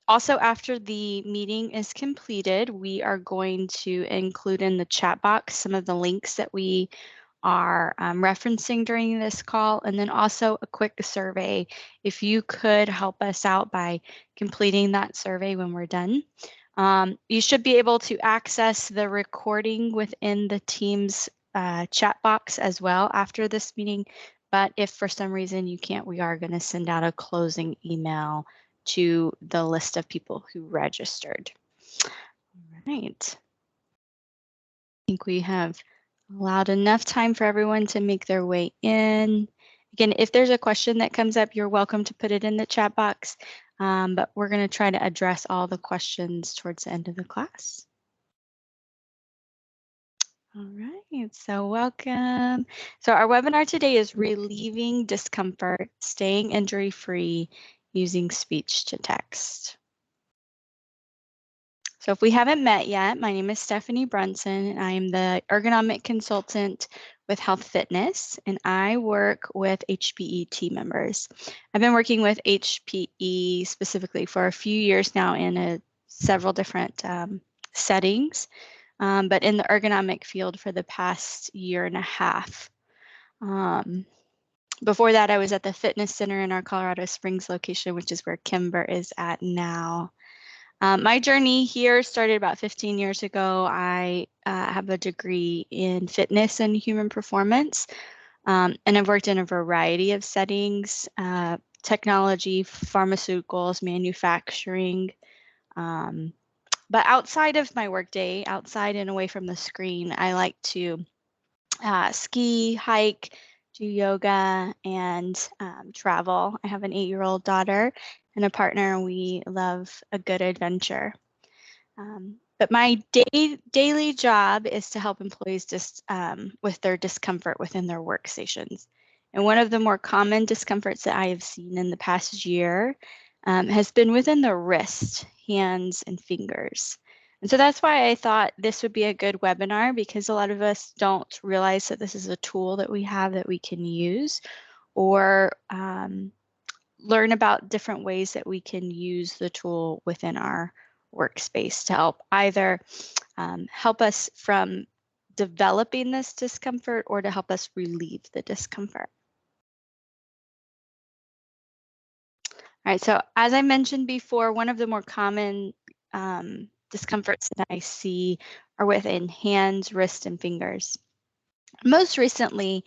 Also, after the meeting is completed, we are going to include in the chat box some of the links that we are referencing during this call, and then also a quick survey. If you could help us out by completing that survey when we're done. You should be able to access the recording within the Teams chat box as well after this meeting, but if for some reason you can't, we are going to send out a closing email to the list of people who registered. All right. I think we have allowed enough time for everyone to make their way in. Again, if there's a question that comes up, you're welcome to put it in the chat box, but we're going to try to address all the questions towards the end of the class. All right, so welcome. So our webinar today is relieving discomfort, staying injury-free using speech to text. So if we haven't met yet, my name is Stephanie Brunson, and I am the ergonomic consultant with Health Fitness, and I work with HPE team members. I've been working with HPE specifically for a few years now in several different settings, but in the ergonomic field for the past year and a half. Before that, I was at the fitness center in our Colorado Springs location, which is where Kimber is at now. My journey here started about 15 years ago. I have a degree in fitness and human performance, and I've worked in a variety of settings, technology, pharmaceuticals, manufacturing. But outside of my workday, outside and away from the screen, I like to ski, hike, do yoga, and travel. I have an 8-year-old daughter and a partner, and we love a good adventure. But my daily job is to help employees just with their discomfort within their workstations. And one of the more common discomforts that I have seen in the past year has been within the wrist, hands, and fingers. And so that's why I thought this would be a good webinar, because a lot of us don't realize that this is a tool that we have that we can use, or learn about different ways that we can use the tool within our workspace to help either help us from developing this discomfort or to help us relieve the discomfort. All right, so as I mentioned before, one of the more common discomforts that I see are within hands, wrists, and fingers. Most recently,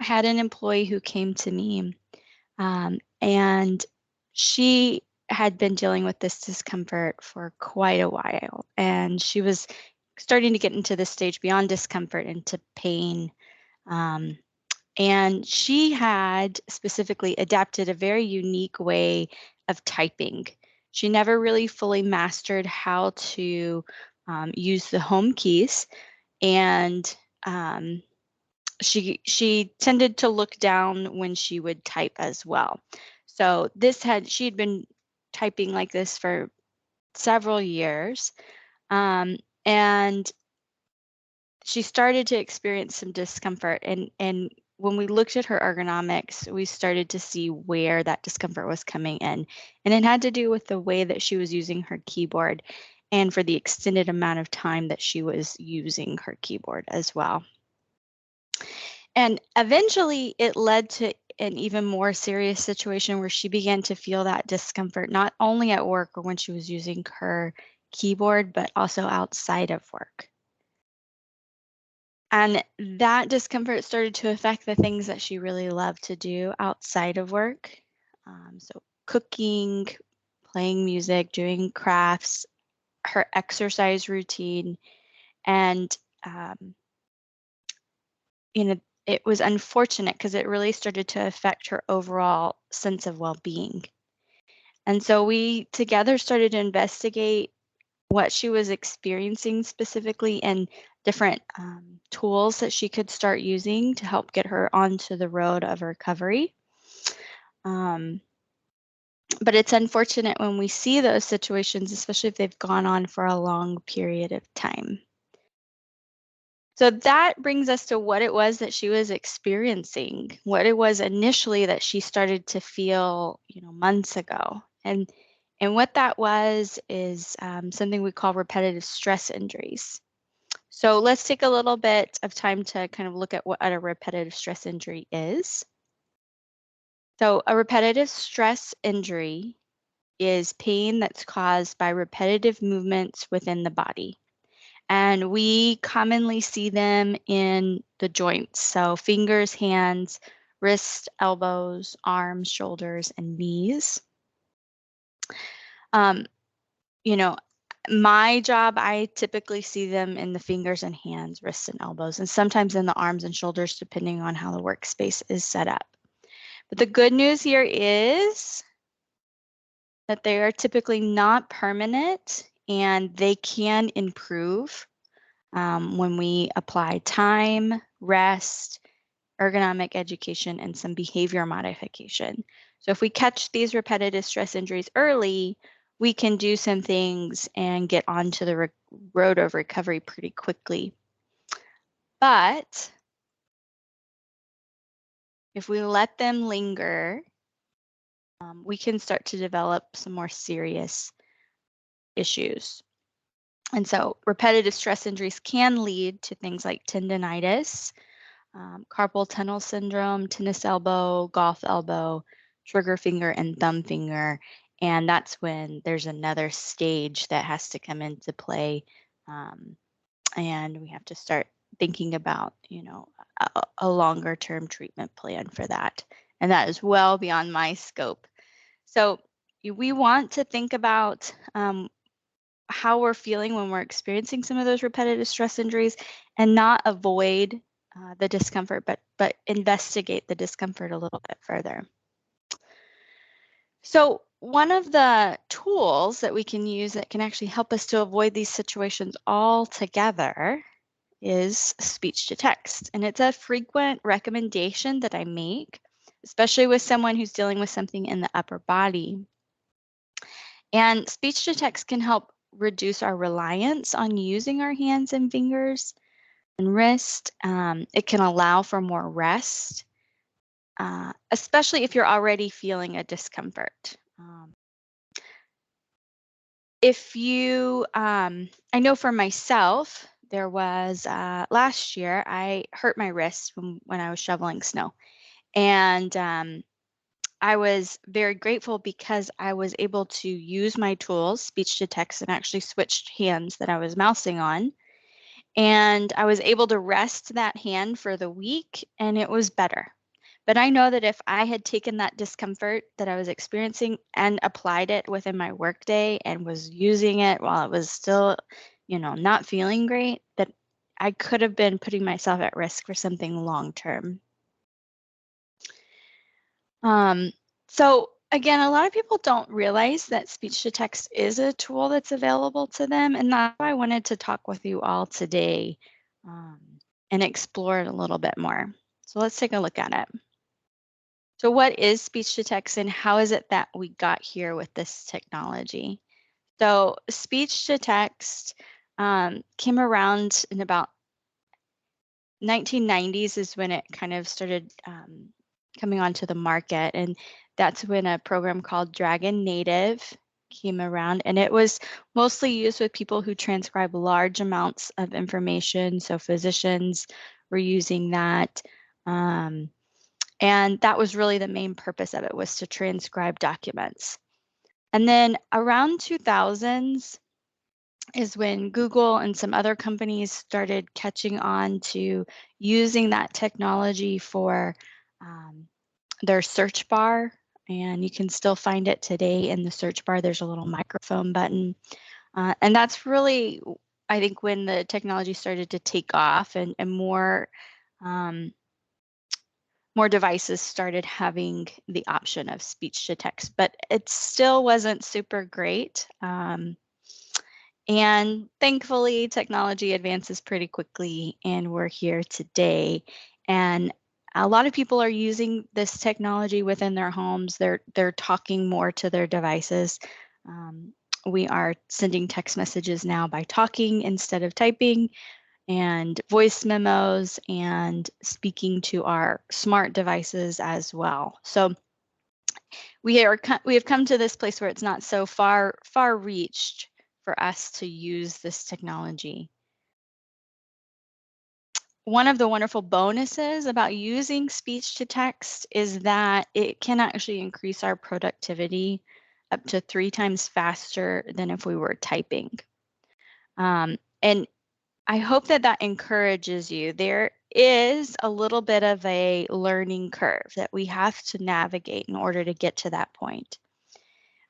I had an employee who came to me and she had been dealing with this discomfort for quite a while, and she was starting to get into this stage beyond discomfort into pain. And she had specifically adapted a very unique way of typing. She never really fully mastered how to use the home keys, and she tended to look down when she would type as well. So she had been typing like this for several years, and she started to experience some discomfort. And when we looked at her ergonomics, we started to see where that discomfort was coming in, and it had to do with the way that she was using her keyboard, and for the extended amount of time that she was using her keyboard as well. And eventually it led to an even more serious situation where she began to feel that discomfort, not only at work or when she was using her keyboard, but also outside of work. And that discomfort started to affect the things that she really loved to do outside of work. So cooking, playing music, doing crafts, her exercise routine, and it was unfortunate because it really started to affect her overall sense of well-being. And so we together started to investigate what she was experiencing specifically and different tools that she could start using to help get her onto the road of recovery. But it's unfortunate when we see those situations, especially if they've gone on for a long period of time. So that brings us to what it was that she was experiencing, what it was initially that she started to feel, months ago. And And what that was is something we call repetitive stress injuries. So let's take a little bit of time to kind of look at what a repetitive stress injury is. So a repetitive stress injury is pain that's caused by repetitive movements within the body. And we commonly see them in the joints. So fingers, hands, wrists, elbows, arms, shoulders, and knees. Um, you know, my job, I typically see them in the fingers and hands, wrists and elbows, and sometimes in the arms and shoulders, depending on how the workspace is set up. But the good news here is that they are typically not permanent and they can improve when we apply time, rest, ergonomic education, and some behavior modification. So if we catch these repetitive stress injuries early, we can do some things and get onto the road of recovery pretty quickly. But if we let them linger, we can start to develop some more serious issues. And so repetitive stress injuries can lead to things like tendinitis, carpal tunnel syndrome, tennis elbow, golf elbow, trigger finger, and thumb finger. And that's when there's another stage that has to come into play. And we have to start thinking about, a longer term treatment plan for that. And that is well beyond my scope. So we want to think about how we're feeling when we're experiencing some of those repetitive stress injuries and not avoid the discomfort, but investigate the discomfort a little bit further. So one of the tools that we can use that can actually help us to avoid these situations altogether is speech to text. And it's a frequent recommendation that I make, especially with someone who's dealing with something in the upper body. And speech to text can help reduce our reliance on using our hands and fingers and wrist. It can allow for more rest, especially if you're already feeling a discomfort. I know for myself, there was last year, I hurt my wrist when I was shoveling snow. And I was very grateful because I was able to use my tools, speech to text, and actually switched hands that I was mousing on. And I was able to rest that hand for the week, and it was better. But I know that if I had taken that discomfort that I was experiencing and applied it within my workday and was using it while it was still, not feeling great, that I could have been putting myself at risk for something long term. So again, a lot of people don't realize that speech to text is a tool that's available to them, and that's why I wanted to talk with you all today and explore it a little bit more. So let's take a look at it. So what is speech to text and how is it that we got here with this technology? So speech to text came around in about 1990s is when it kind of started coming onto the market. And that's when a program called Dragon Native came around. And it was mostly used with people who transcribe large amounts of information. So physicians were using that. And that was really the main purpose of it, was to transcribe documents. And then around 2000s is when Google and some other companies started catching on to using that technology for their search bar. And you can still find it today in the search bar. There's a little microphone button. And that's really, I think, when the technology started to take off and more devices started having the option of speech to text, but it still wasn't super great. And thankfully, technology advances pretty quickly, and we're here today. And a lot of people are using this technology within their homes. They're talking more to their devices. We are sending text messages now by talking instead of typing, and voice memos, and speaking to our smart devices as well. So we have come to this place where it's not so far reached for us to use this technology. One of the wonderful bonuses about using speech to text is that it can actually increase our productivity up to 3 times faster than if we were typing. And I hope that that encourages you. There is a little bit of a learning curve that we have to navigate in order to get to that point.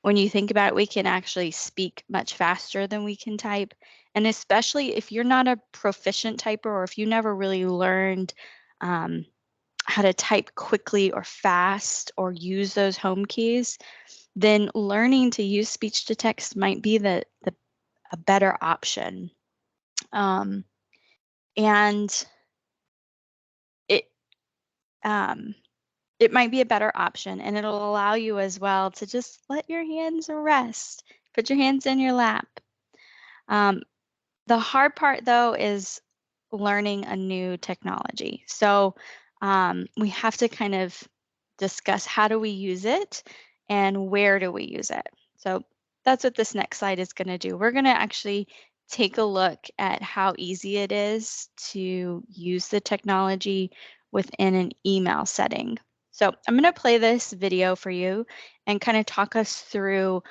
When you think about it, we can actually speak much faster than we can type. And especially if you're not a proficient typer, or if you never really learned how to type quickly or fast or use those home keys, then learning to use speech to text might be a better option. And it it might be a better option, and it'll allow you as well to just let your hands rest. Put your hands in your lap. The hard part, though, is learning a new technology. So we have to kind of discuss how do we use it and where do we use it. So that's what this next slide is going to do. We're going to actually take a look at how easy it is to use the technology within an email setting. So I'm going to play this video for you and kind of talk us through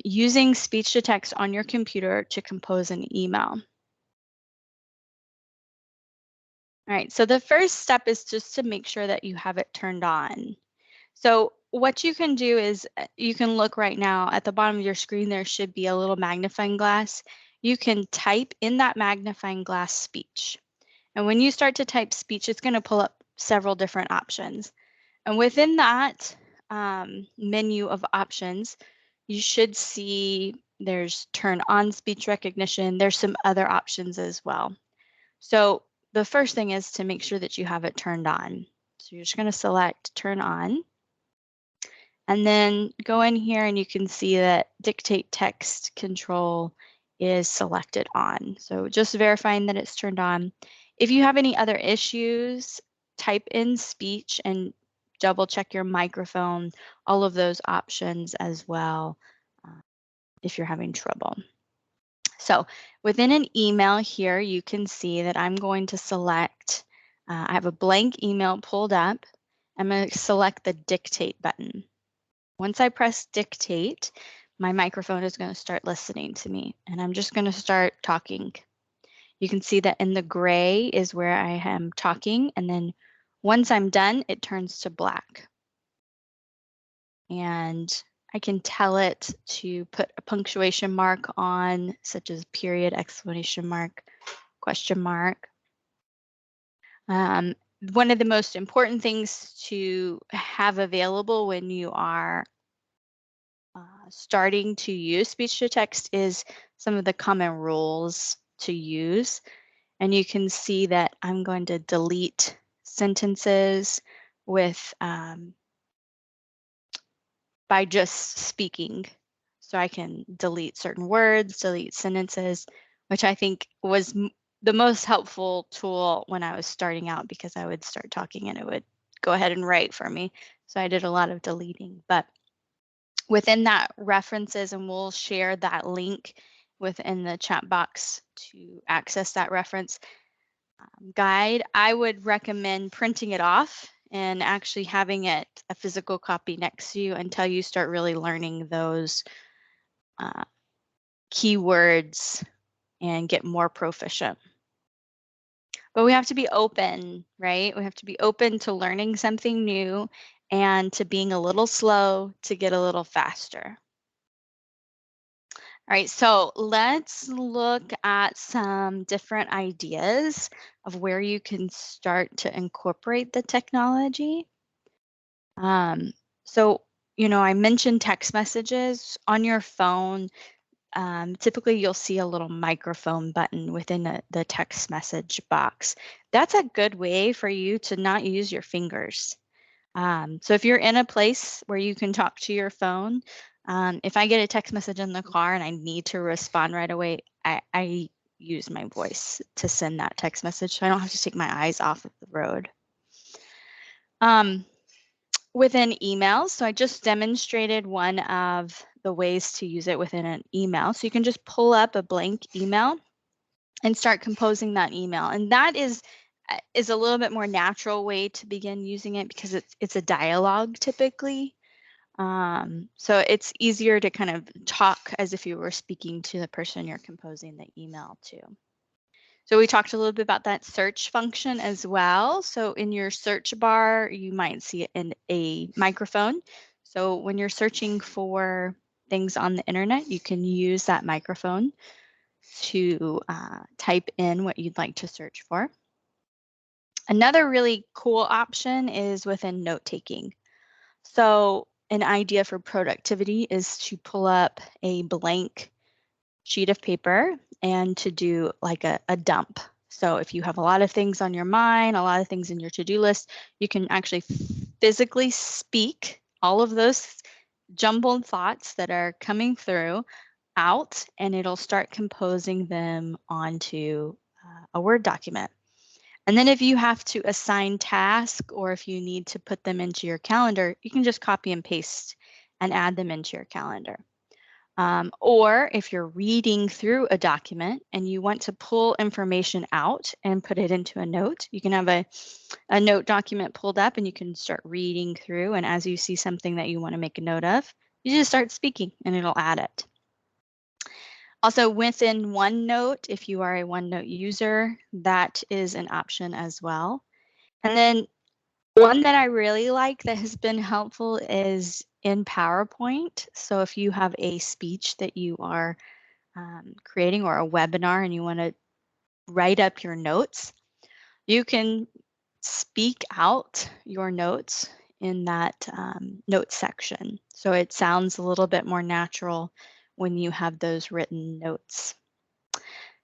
using speech to text on your computer to compose an email. All right, so the first step is just to make sure that you have it turned on. So what you can do is you can look right now at the bottom of your screen, there should be a little magnifying glass. You can type in that magnifying glass speech. And when you start to type speech, it's going to pull up several different options. And within that menu of options, you should see there's turn on speech recognition. There's some other options as well. So the first thing is to make sure that you have it turned on. So you're just going to select turn on. And then go in here and you can see that dictate text control is selected on. So just verifying that it's turned on. If you have any other issues, type in speech and double check your microphone, all of those options as well if you're having trouble. So within an email here, you can see that I'm going to select, I have a blank email pulled up. I'm going to select the dictate button. Once I press dictate, my microphone is going to start listening to me, and I'm just going to start talking. You can see that in the gray is where I am talking, and then once I'm done, it turns to black. And I can tell it to put a punctuation mark on, such as period, exclamation mark, question mark. One of the most important things to have available when you are starting to use speech to text is some of the common rules to use. And you can see that I'm going to delete sentences with by just speaking. So I can delete certain words, delete sentences, which I think was the most helpful tool when I was starting out, because I would start talking and it would go ahead and write for me. So I did a lot of deleting. But within that references, and we'll share that link within the chat box to access that reference guide, I would recommend printing it off and actually having it a physical copy next to you until you start really learning those keywords and get more proficient. But we have to be open, right? We have to be open to learning something new and to being a little slow to get a little faster. All right, so let's look at some different ideas of where you can start to incorporate the technology. So, I mentioned text messages on your phone. Typically, you'll see a little microphone button within the text message box. That's a good way for you to not use your fingers. So if you're in a place where you can talk to your phone, if I get a text message in the car and I need to respond right away, I use my voice to send that text message so I don't have to take my eyes off of the road. within emails. So I just demonstrated one of the ways to use it within an email. So you can just pull up a blank email and start composing that email. And that is a little bit more natural way to begin using it because it's a dialogue typically. So it's easier to kind of talk as if you were speaking to the person you're composing the email to. So we talked a little bit about that search function as well. So in your search bar, you might see a microphone. So when you're searching for things on the internet, you can use that microphone to type in what you'd like to search for. Another really cool option is within note taking. So an idea for productivity is to pull up a blank sheet of paper and to do like a dump. So if you have a lot of things on your mind, a lot of things in your to-do list, you can actually physically speak all of those jumbled thoughts that are coming through out, and it'll start composing them onto a Word document. And then if you have to assign tasks or if you need to put them into your calendar, you can just copy and paste and add them into your calendar. Or if you're reading through a document and you want to pull information out and put it into a note, you can have a note document pulled up and you can start reading through. And as you see something that you want to make a note of, you just start speaking and it'll add it. Also within OneNote, if you are a OneNote user, that is an option as well. And then one that I really like that has been helpful is in PowerPoint. So if you have a speech that you are creating or a webinar and you want to write up your notes, you can speak out your notes in that notes section. So it sounds a little bit more natural when you have those written notes.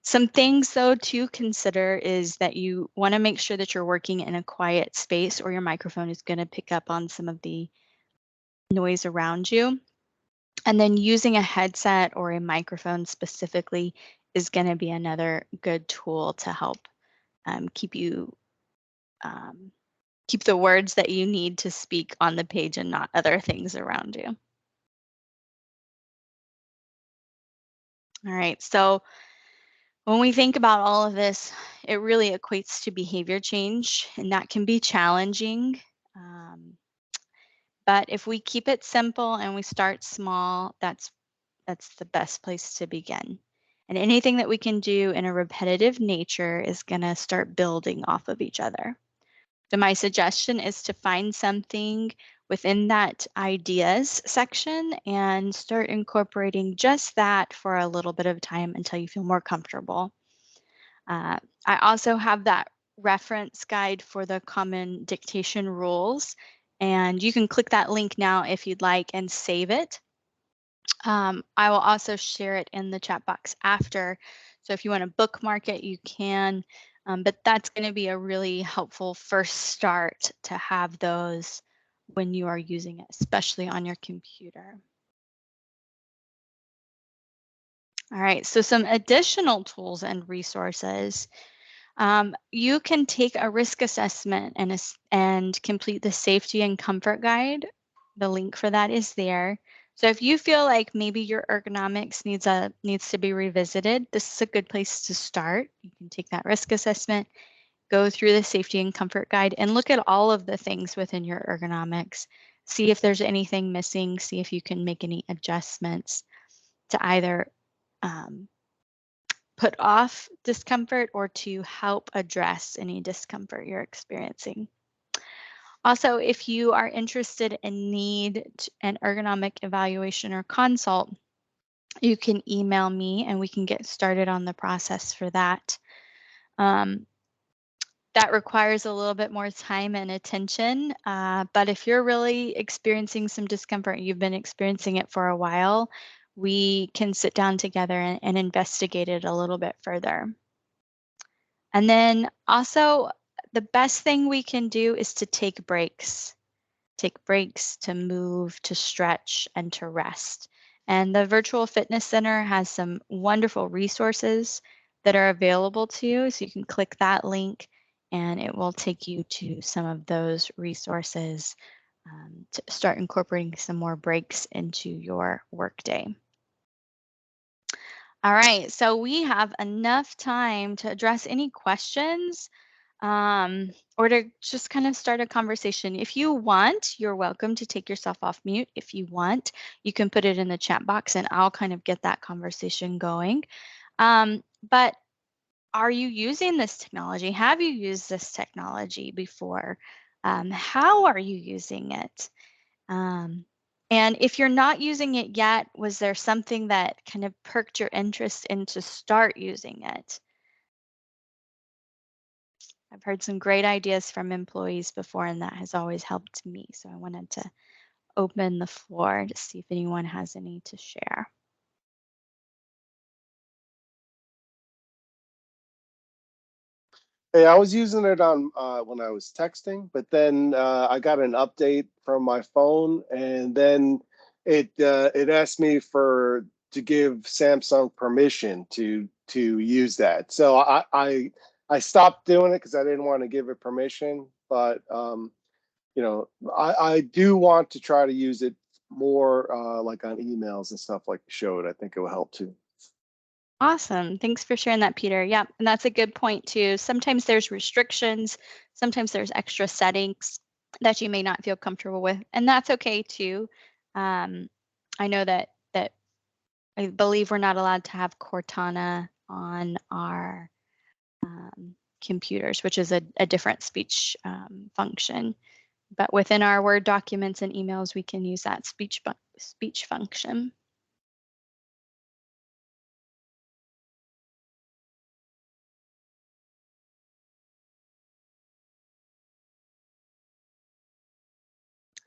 Some things though to consider is that you want to make sure that you're working in a quiet space or your microphone is going to pick up on some of the noise around you. And then using a headset or a microphone specifically is going to be another good tool to help keep you keep the words that you need to speak on the page and not other things around you. All right, so when we think about all of this, it really equates to behavior change, and that can be challenging. But if we keep it simple and we start small, that's the best place to begin. And anything that we can do in a repetitive nature is going to start building off of each other. So my suggestion is to find something within that ideas section and start incorporating just that for a little bit of time until you feel more comfortable. I also have that reference guide for the common dictation rules, and you can click that link now if you'd like and save it. I will also share it in the chat box after. So if you want to bookmark it, you can, but that's going to be a really helpful first start to have those when you are using it, especially on your computer. All right, so some additional tools and resources. You can take a risk assessment and complete the safety and comfort guide. The link for that is there. So if you feel like maybe your ergonomics needs to be revisited, this is a good place to start. You can take that risk assessment, go through the safety and comfort guide, and look at all of the things within your ergonomics. See if there's anything missing, see if you can make any adjustments to either put off discomfort or to help address any discomfort you're experiencing. Also, if you are interested and need an ergonomic evaluation or consult, you can email me and we can get started on the process for that. That requires a little bit more time and attention, but if you're really experiencing some discomfort, you've been experiencing it for a while, we can sit down together and investigate it a little bit further. And then also, the best thing we can do is to take breaks. Take breaks to move, to stretch, and to rest. And the Virtual Fitness Center has some wonderful resources that are available to you. So you can click that link and it will take you to some of those resources to start incorporating some more breaks into your workday. All right, so we have enough time to address any questions or to just kind of start a conversation. If you want, you're welcome to take yourself off mute. If you want, you can put it in the chat box and I'll kind of get that conversation going. But are you using this technology? Have you used this technology before? How are you using it? And if you're not using it yet, was there something that kind of perked your interest in to start using it? I've heard some great ideas from employees before, and that has always helped me. So I wanted to open the floor to see if anyone has any to share. Hey, I was using it on when I was texting, but then I got an update from my phone, and then it asked me to give Samsung permission to use that. So I stopped doing it because I didn't want to give it permission. But you know, I do want to try to use it more like on emails and stuff like you showed. I think it will help too. Awesome. Thanks for sharing that, Peter. Yeah, and that's a good point too. Sometimes there's restrictions, sometimes there's extra settings that you may not feel comfortable with, and that's okay too. I know that I believe we're not allowed to have Cortana on our computers, which is a different speech function. But within our Word documents and emails, we can use that speech function.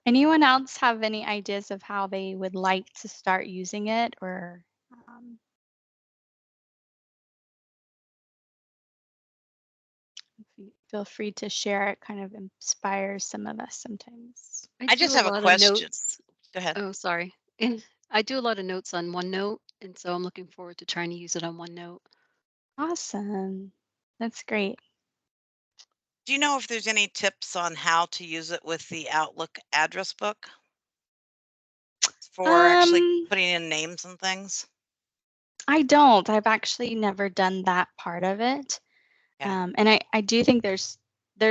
Anyone else have any ideas of how they would like to start using it, or feel free to share? It kind of inspires some of us sometimes. I just have a question. Go ahead. Oh, sorry. I do a lot of notes on OneNote, and so I'm looking forward to trying to use it on OneNote. Awesome. That's great. Do you know if there's any tips on how to use it with the Outlook address book for actually putting in names and things? I don't. I've actually never done that part of it. Yeah. And I do think there's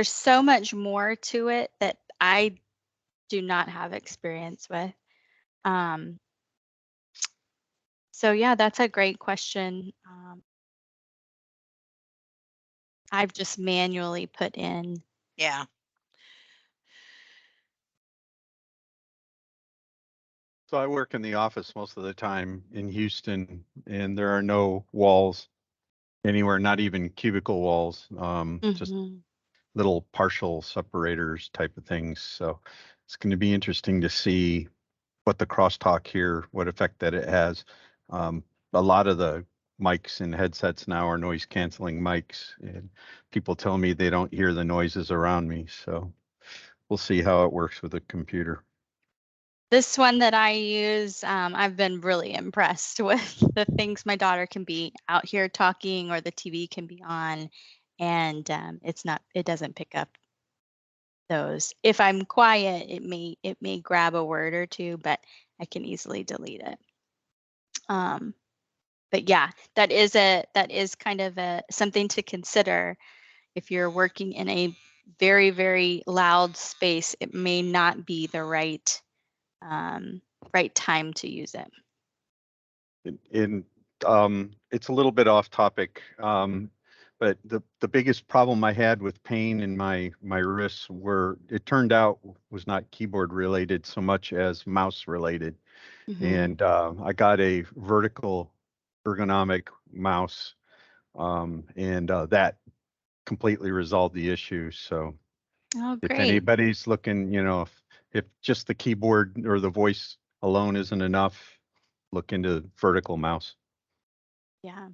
so much more to it that I do not have experience with. So yeah, that's a great question. I've just manually put in. Yeah. So I work in the office most of the time in Houston, and there are no walls anywhere, not even cubicle walls, just little partial separators type of things. So it's going to be interesting to see what the crosstalk here, what effect that it has. A lot of the mics and headsets now are noise canceling mics, and people tell me they don't hear the noises around me. So we'll see how it works with a computer. This one that I use, I've been really impressed with the things my daughter can be out here talking, or the TV can be on, and it doesn't pick up those. If I'm quiet, it may grab a word or two, but I can easily delete it. But yeah, that is kind of something to consider. If you're working in a very, very loud space, it may not be the right time to use it. It's a little bit off topic, but the biggest problem I had with pain in my wrists it turned out was not keyboard related so much as mouse related. And I got a vertical ergonomic mouse, and that completely resolved the issue. So if anybody's looking, if just the keyboard or the voice alone isn't enough, look into vertical mouse. Yeah.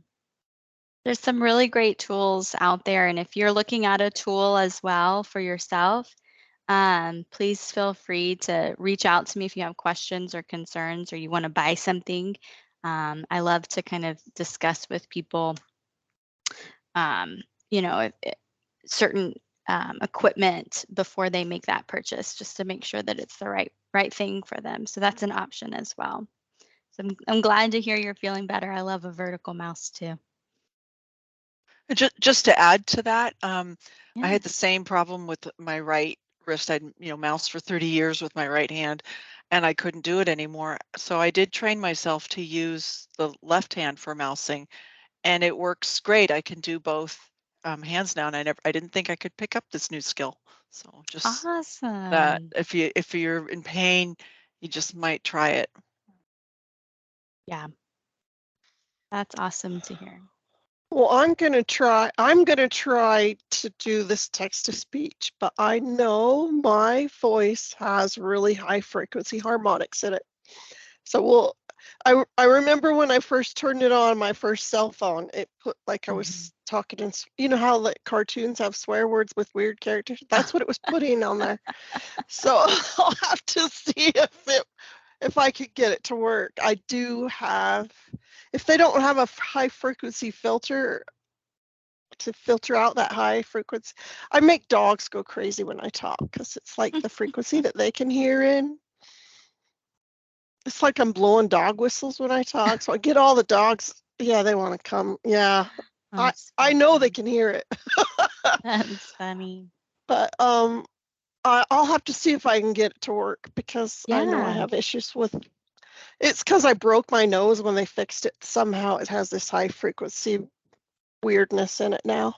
There's some really great tools out there. And if you're looking at a tool as well for yourself, please feel free to reach out to me if you have questions or concerns, or you want to buy something. I love to kind of discuss with people, certain equipment before they make that purchase, just to make sure that it's the right thing for them. So that's an option as well. So I'm glad to hear you're feeling better. I love a vertical mouse too. Just to add to that, I Yeah. had the same problem with my right wrist. I'd moused for 30 years with my right hand, and I couldn't do it anymore. So I did train myself to use the left hand for mousing, and it works great. I can do both hands now, and I didn't think I could pick up this new skill. So just that Awesome. if you're in pain, you just might try it. Yeah. That's awesome to hear. Well, I'm gonna try to do this text to speech, but I know my voice has really high frequency harmonics in it. So I remember when I first turned it on my first cell phone, it put like I was talking in, you know how like cartoons have swear words with weird characters? That's what it was putting on there. So I'll have to see if I could get it to work. I do have, if they don't have a high frequency filter to filter out that high frequency, I make dogs go crazy when I talk because it's like the frequency that they can hear in. It's like I'm blowing dog whistles when I talk. So I get all the dogs. Yeah, they want to come. Yeah, I know they can hear it. That's funny. But I'll have to see if I can get it to work because I know I Yeah. have issues with. It's because I broke my nose when they fixed it. Somehow it has this high frequency weirdness in it now.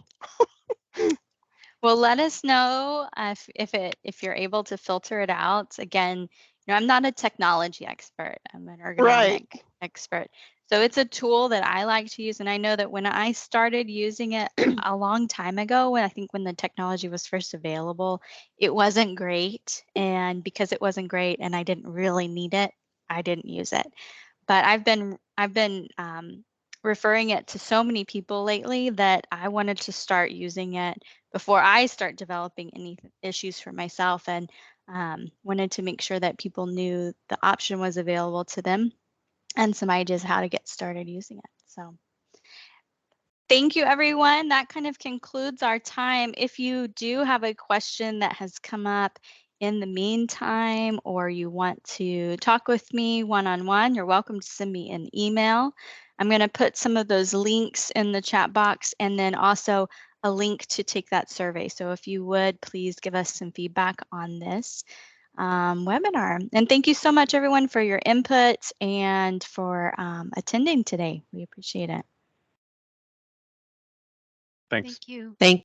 Well, let us know if you're able to filter it out. Again, I'm not a technology expert. I'm an ergonomic expert. So it's a tool that I like to use. And I know that when I started using it a long time ago, when I think when the technology was first available, it wasn't great. And because it wasn't great and I didn't really need it, I didn't use it. But I've been referring it to so many people lately that I wanted to start using it before I start developing any issues for myself, and wanted to make sure that people knew the option was available to them and some ideas how to get started using it. So thank you, everyone. That kind of concludes our time. If you do have a question that has come up in the meantime, or you want to talk with me one-on-one, you're welcome to send me an email. I'm going to put some of those links in the chat box, and then also a link to take that survey. So if you would, please give us some feedback on this webinar. And thank you so much, everyone, for your input and for attending today. We appreciate it. Thanks. Thank you. Thank